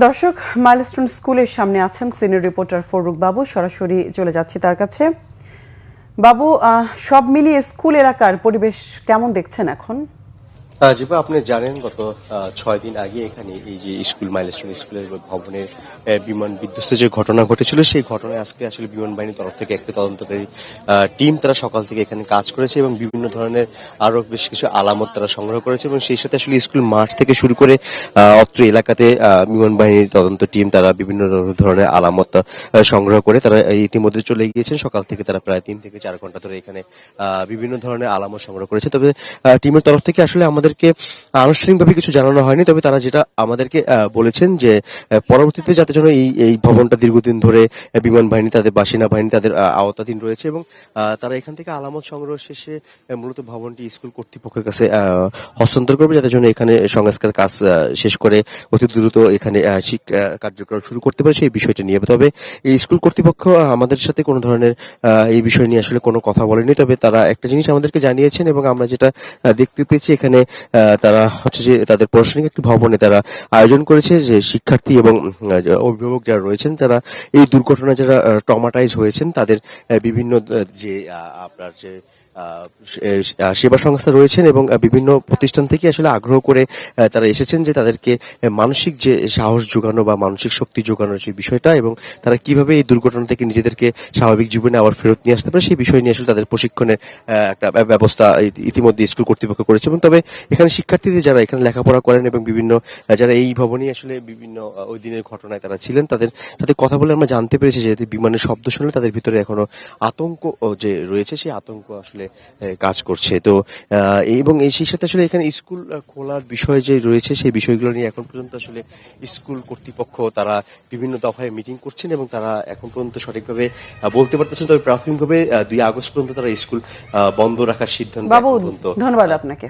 দর্শক, মাইলস্টোন স্কুলের সামনে আছেন সিনিয়র রিপোর্টার ফরুক বাবু। সরাসরি চলে যাচ্ছি তার কাছে। বাবু, সব মিলিয়ে স্কুল এলাকার পরিবেশ কেমন দেখছেন এখন? যেটা আপনি জানেন, গত 6 দিন আগে এখানে এই যে স্কুল মাইলস্টোন স্কুলের ভবনের বিমান বিধ্বস্তের যে ঘটনা ঘটেছিল, সেই ঘটনায় আজকে আসলে বিমান বাহিনীর তরফ থেকে একটা তদন্তকারী টিম তারা সকাল থেকে এখানে কাজ করেছে এবং বিভিন্ন ধরনের আরো বেশ কিছু আলামত তারা সংগ্রহ করেছে এবং সেই সাথে আসলে স্কুল মাঠ থেকে শুরু করে অত্র এলাকাতে বিমান বাহিনীর তদন্ত টিম তারা বিভিন্ন ধরনের আলামত সংগ্রহ করে তারা ইতিমধ্যে চলে গিয়েছেন। সকাল থেকে তারা প্রায় 3 থেকে 4 ঘন্টা ধরে এখানে বিভিন্ন ধরনের আলামত সংগ্রহ করেছে। তবে টিমের তরফ থেকে আসলে আমাদেরকে আনুষ্ঠানিকভাবে কিছু জানানো হয়নি, তবে তারা যেটা আমাদেরকে বলেছেন যে পরবর্তীতে যাতে যেন এই ভবনটা দীর্ঘদিন ধরে বিমান বাহিনী, তাদের বাসিনা বাহিনী তাদের আওতাধীন রয়েছে এবং তারা এখান থেকে আলামত সংগ্রহ শেষে মূলত ভবনটি স্কুল কর্তৃপক্ষের কাছে হস্তান্তর করবে, যাতে যেন এখানে সংস্কার কাজ শেষ করে অতি দ্রুত এখানে শিক্ষা কার্যক্রম শুরু করতে পারে সেই বিষয়টা নিয়ে। তবে এই স্কুল কর্তৃপক্ষ আমাদের সাথে কোনো ধরনের এই বিষয় নিয়ে আসলে কোনো কথা বলেনি, তবে তারা একটা জিনিস আমাদেরকে জানিয়েছেন এবং আমরা যেটা দেখতে পেয়েছি, এখানে তারা হচ্ছে যে তাদের প্রশাসনিক একটি ভবনে তারা আয়োজন করেছে যে শিক্ষার্থী এবং অভিভাবক যারা রয়েছেন, যারা এই দুর্ঘটনায় যারা ট্রমাটাইজ হয়েছেন, তাদের বিভিন্ন যে আপনার যে সেবা সংস্থা রয়েছেন এবং বিভিন্ন প্রতিষ্ঠান থেকে আসলে আগ্রহ করে তারা এসেছেন যে তাদেরকে মানসিক যে সাহস যোগানো বা মানসিক শক্তি যোগানোর যে বিষয়টা এবং তারা কিভাবে এই দুর্ঘটনা থেকে নিজেদেরকে স্বাভাবিক জীবনে আবার ফেরত নিয়ে আসতে পারে সেই বিষয় নিয়ে আসলে তাদের প্রশিক্ষণের একটা ব্যবস্থা ইতিমধ্যে স্কুল কর্তৃপক্ষ করেছে। এবং তবে এখানে শিক্ষার্থীদের যারা এখানে লেখাপড়া করেন এবং বিভিন্ন যারা এই ভবনেই আসলে বিভিন্ন ওই দিনের ঘটনায় তারা ছিলেন, তাদের সাথে কথা বলে আমরা জানতে পেরেছি যে বিমানের শব্দ শুনলে তাদের ভিতরে এখনো আতঙ্ক যে রয়েছে, সেই আতঙ্ক আসলে কাজ করছে। তো এবং সেই সাথে আসলে এখানে স্কুল খোলার বিষয় যে রয়েছে সেই বিষয়গুলো নিয়ে এখন পর্যন্ত আসলে স্কুল কর্তৃপক্ষ তারা বিভিন্ন দফায় মিটিং করছেন এবং তারা এখন পর্যন্ত সঠিকভাবে বলতে পারতেছেন। তবে প্রাথমিকভাবে 2 আগস্ট পর্যন্ত তারা স্কুল বন্ধ রাখার সিদ্ধান্ত। বাবু, ধন্যবাদ আপনাকে।